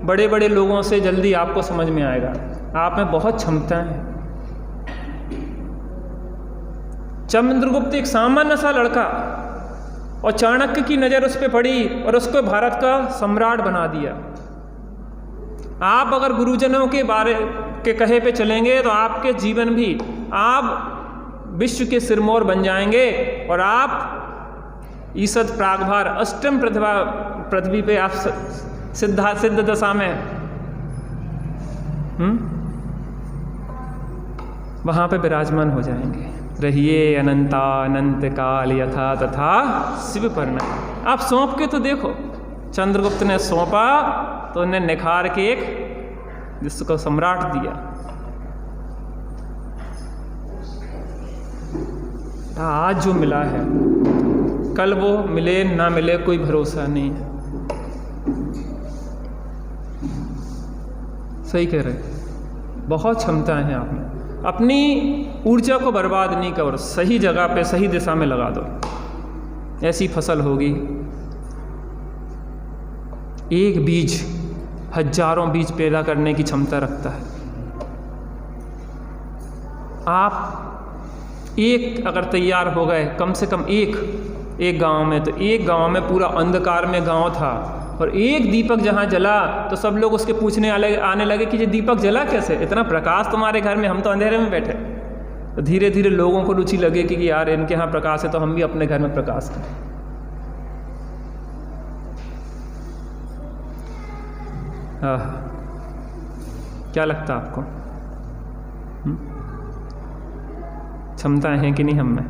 बड़े बड़े लोगों से जल्दी आपको समझ में आएगा। आप में बहुत क्षमताएं हैं। चंद्रगुप्त एक सामान्य सा लड़का, और चाणक्य की नज़र उस पर पड़ी और उसको भारत का सम्राट बना दिया। आप अगर गुरुजनों के बारे के कहे पे चलेंगे तो आपके जीवन भी, आप विश्व के सिरमौर बन जाएंगे, और आप ईसद प्रागभार अष्टम पृथ्वी पे आप सिद्ध दशा में वहाँ पे विराजमान हो जाएंगे। रहिए अनंत काल यथा तथा शिव पर्ण। आप सौंप के तो देखो, चंद्रगुप्त ने सौंपा तो उन्हें निखार के एक जिसको सम्राट दिया। आज जो मिला है, कल वो मिले ना मिले कोई भरोसा नहीं है। सही कह रहे, बहुत क्षमताएं हैं आप में। अपनी ऊर्जा को बर्बाद नहीं करो, सही जगह पे सही दिशा में लगा दो, ऐसी फसल होगी। एक बीज हजारों बीज पैदा करने की क्षमता रखता है। आप एक अगर तैयार हो गए, कम से कम एक गांव में, तो एक गांव में पूरा अंधकार में गांव था, और एक दीपक जहाँ जला तो सब लोग उसके पूछने आने लगे कि ये दीपक जला कैसे? इतना प्रकाश तुम्हारे घर में, हम तो अंधेरे में बैठे। तो धीरे धीरे लोगों को रुचि लगे कि यार इनके यहाँ प्रकाश है तो हम भी अपने घर में प्रकाश करें। क्या लगता है आपको? क्षमताएं हैं कि नहीं हम में?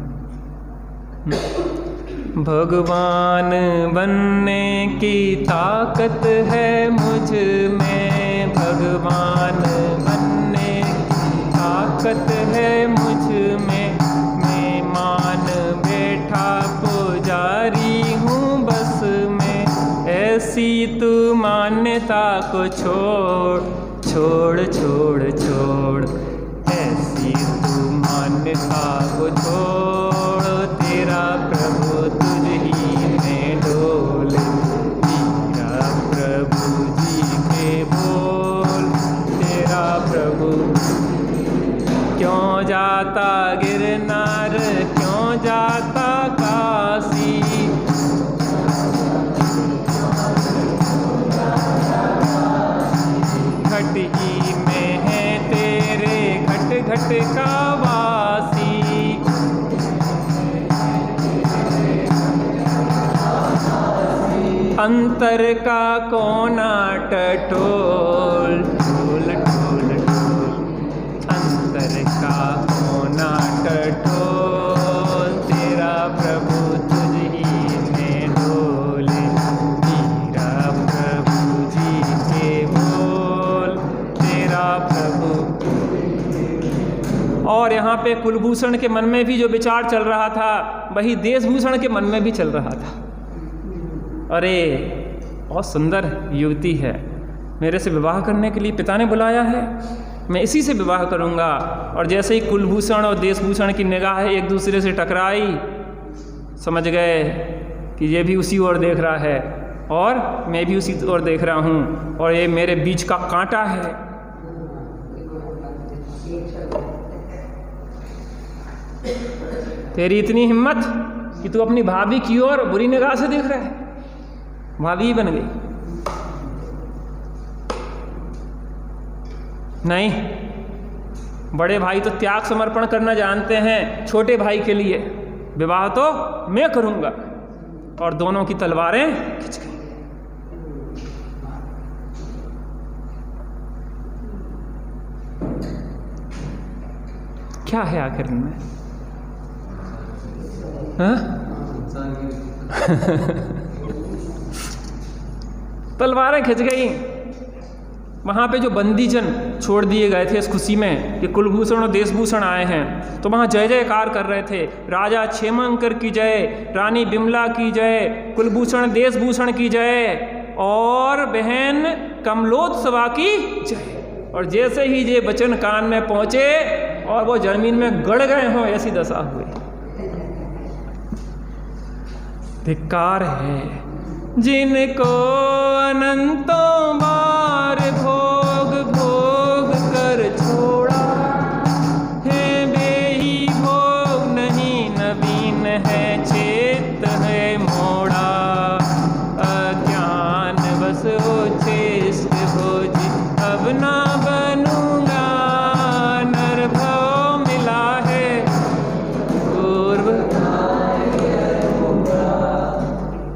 भगवान बनने की ताकत है मुझ में, भगवान बनने की ताकत है मुझ में। मैं मान बैठा पुजारी हूँ बस में, ऐसी तू मान्यता को छोड़ छोड़ छोड़ छोड़, ऐसी तू मान्यता को छोड़। तेरा प्रभु तुझ ही में डोल, तेरा प्रभु जी के बोल। तेरा प्रभु क्यों जाता गिरनार, क्यों जाता काशी, अंतर का कोना टटोल, टोल टोल टोल, अंतर का कोना टटोल, तेरा प्रभु तुझ ही में डोले, तेरा प्रभु जी के बोल, तेरा प्रभु। और यहाँ पे कुलभूषण के मन में भी जो विचार चल रहा था वही देशभूषण के मन में भी चल रहा था। अरे बहुत सुंदर युवती है, मेरे से विवाह करने के लिए पिता ने बुलाया है, मैं इसी से विवाह करूँगा। और जैसे ही कुलभूषण और देशभूषण की निगाह एक दूसरे से टकराई, समझ गए कि ये भी उसी ओर देख रहा है और मैं भी उसी ओर देख रहा हूँ, और ये मेरे बीच का कांटा है। तेरी इतनी हिम्मत कि तू अपनी भाभी की ओर बुरी निगाह से देख रहा है, भाभी ही बन गई। नहीं, बड़े भाई तो त्याग समर्पण करना जानते हैं, छोटे भाई के लिए विवाह तो मैं करूंगा। और दोनों की तलवारें खिंच गई। क्या है आखिर में? तलवारें खिंच गई। वहाँ पे जो बंदीजन छोड़ दिए गए थे इस खुशी में कि कुलभूषण और देशभूषण आए हैं, तो वहाँ जय जयकार कर रहे थे। राजा क्षेमंकर की जय, रानी बिमला की जय, कुलभूषण देशभूषण की जय, और बहन कमलोत्सवा की जय। और जैसे ही ये वचन कान में पहुँचे और वो जमीन में गड़ गए हों, ऐसी दशा हुई। धिक्कार है जिनको अनंतों बार भोग भोग कर छोड़ा है, बेही भोग नहीं नवीन है, चेत है मोड़ा, अज्ञान बस हो चेष्ट भोजी, अब ना बनूंगा, नरभव मिला है पूर्व।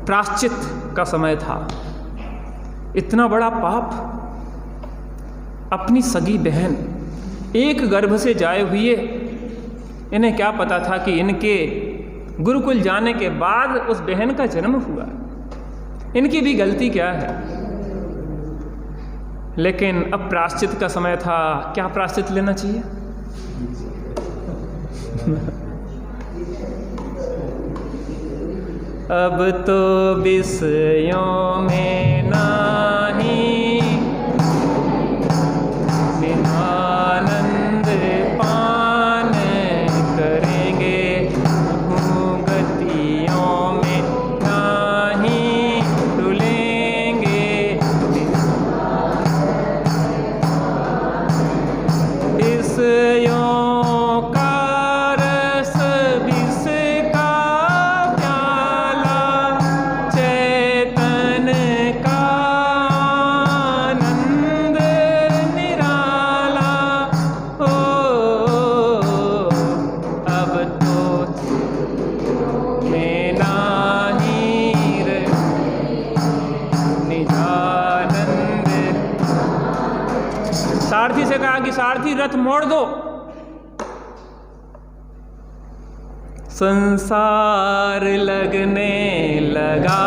प्राश्चित का समय था। इतना बड़ा पाप, अपनी सगी बहन एक गर्भ से जाए हुए, इन्हें क्या पता था कि इनके गुरुकुल जाने के बाद उस बहन का जन्म हुआ। इनकी भी गलती क्या है? लेकिन अब प्राश्चित का समय था। क्या प्राश्चित लेना चाहिए? अब तो विषयों में नाही आनंद पान करेंगे, गतियों में नाही डुलेंगे, विषयों सारथी से कहा कि सारथी रथ मोड़ दो। संसार लगने लगा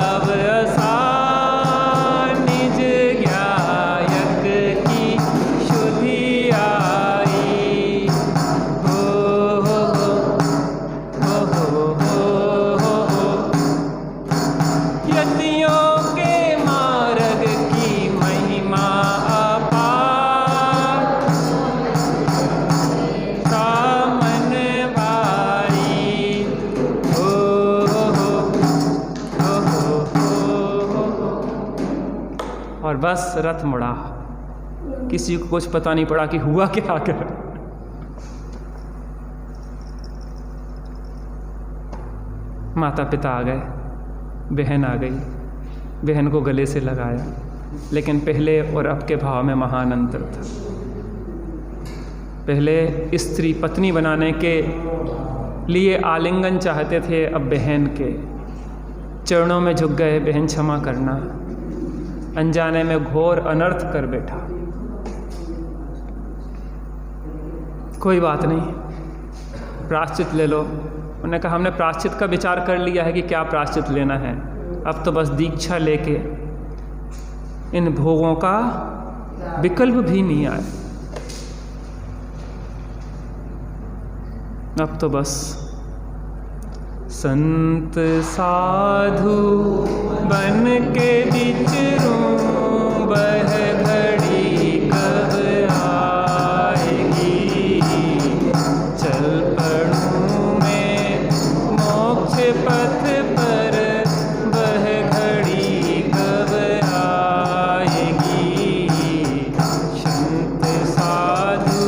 अब आसान, निज ज्ञायक की शुद्धि आई। हो हो हो हो हो हो, यतियों के मार्ग की महिमा और बस रथ मुड़ा। किसी को कुछ पता नहीं पड़ा कि हुआ क्या आखिर। माता पिता आ गए, बहन आ गई, बहन को गले से लगाया, लेकिन पहले और अब के भाव में महान अंतर था। पहले स्त्री पत्नी बनाने के लिए आलिंगन चाहते थे, अब बहन के चरणों में झुक गए, बहन क्षमा करना, अनजाने में घोर अनर्थ कर बैठा। कोई बात नहीं, प्रायश्चित ले लो। उन्होंने कहा हमने प्रायश्चित का विचार कर लिया है कि क्या प्रायश्चित लेना है, अब तो बस दीक्षा लेके इन भोगों का विकल्प भी नहीं आए, अब तो बस संत साधु बन के विचरूं, वह घड़ी कब आएगी, चल पड़ूं मैं मोक्ष पथ पर, वह घड़ी कब आएगी, संत साधु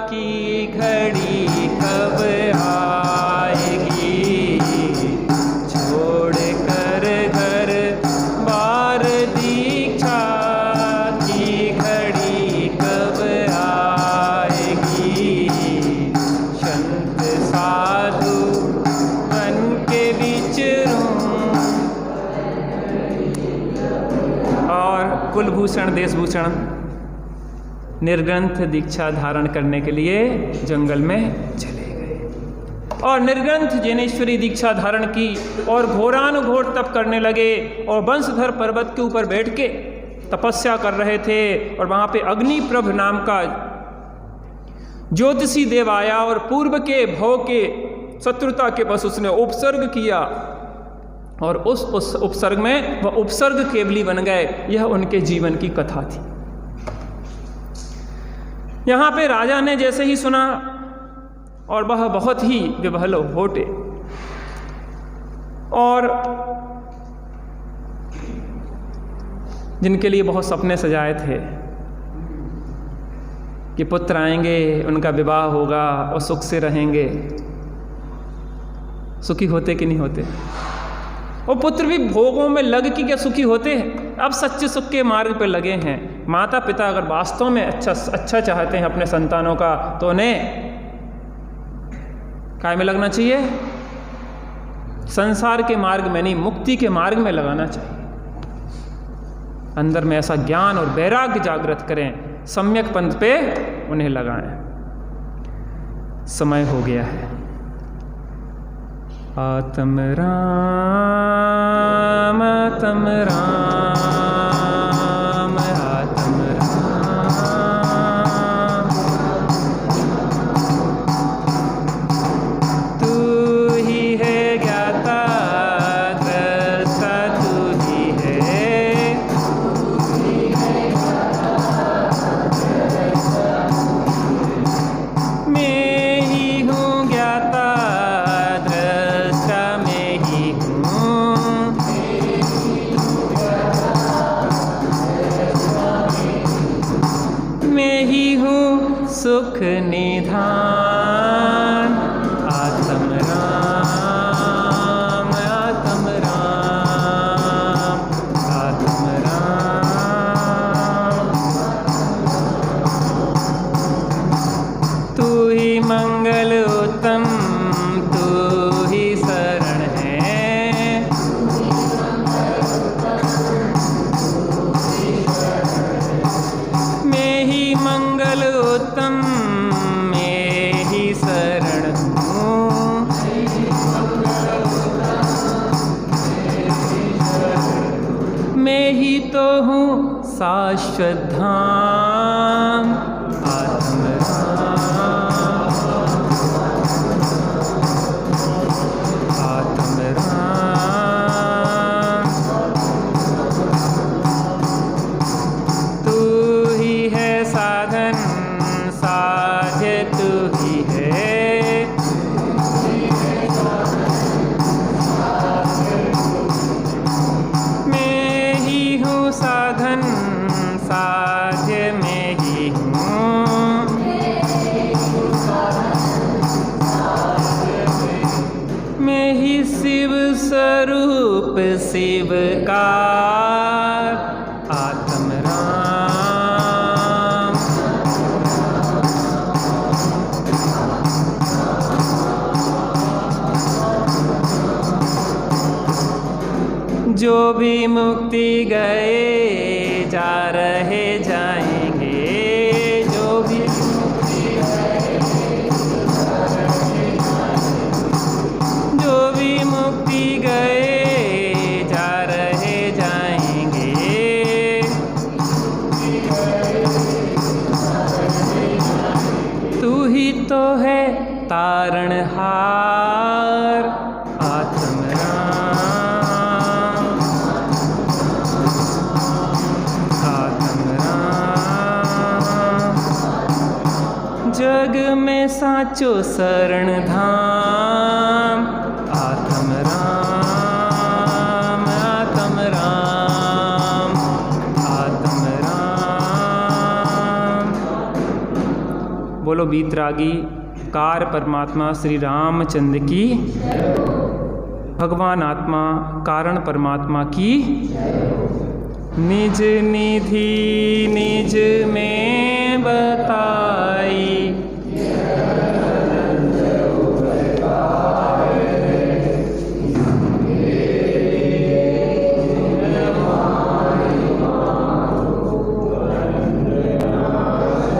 की घड़ी कब आएगी, छोड़ कर घर बार दीक्षा की घड़ी कब आएगी, संत साधु बन के विचरूं। और कुलभूषण देशभूषण निर्ग्रंथ दीक्षा धारण करने के लिए जंगल में चले गए और निर्ग्रंथ जैनेश्वरी दीक्षा धारण की और घोरानुघोर तप करने लगे और वंशधर पर्वत के ऊपर बैठ के तपस्या कर रहे थे। और वहाँ पे अग्निप्रभ नाम का ज्योतिषी देव आया और पूर्व के भव के शत्रुता के बस उसने उपसर्ग किया और उस उपसर्ग में वह उपसर्ग केवली बन गए। यह उनके जीवन की कथा थी। यहाँ पे राजा ने जैसे ही सुना और वह बहुत ही विभल होटे और जिनके लिए बहुत सपने सजाए थे कि पुत्र आएंगे, उनका विवाह होगा और सुख से रहेंगे, सुखी होते कि नहीं होते? और पुत्र भी भोगों में लग के क्या सुखी होते हैं? अब सच्चे सुख के मार्ग पर लगे हैं। माता पिता अगर वास्तव में अच्छा चाहते हैं अपने संतानों का तो उन्हें काय में लगना चाहिए? संसार के मार्ग में नहीं, मुक्ति के मार्ग में लगाना चाहिए। अंदर में ऐसा ज्ञान और वैराग्य जागृत करें, सम्यक पंथ पे उन्हें लगाएं। समय हो गया है। आत्म राम आत्म राम आत्म राम, तू ही है ज्ञाता दृष्टा, तू ही है, मैं ही हूँ ज्ञाता सुख निधान। आत्म राम आत्म राम आत्म राम, तू ही मंगल उत्तम, तू ही शरण है, मैं ही मंगल उत्तम, मैं ही शरण हूँ, मैं ही तो हूँ शाश्वत धाम। आत्म राम आत्म राम, तू ही है साधन साध्य, तू ही मैं ही शिव स्वरूप शिवकार आत्म राम। जो भी मुक्ति गए जा रहे जाएंगे, जो भी मुक्ति गए जो भी मुक्ति गए जा रहे जाएंगे। तू ही तो है तारणहार आत्म राम। आत्म राम जग में साचो शरण धाम आत्म राम। आत्म राम आत्म राम। बोलो बीतरागी कार परमात्मा श्री रामचंद्र की, भगवान आत्मा कारण परमात्मा की। निज निधि निज में बताई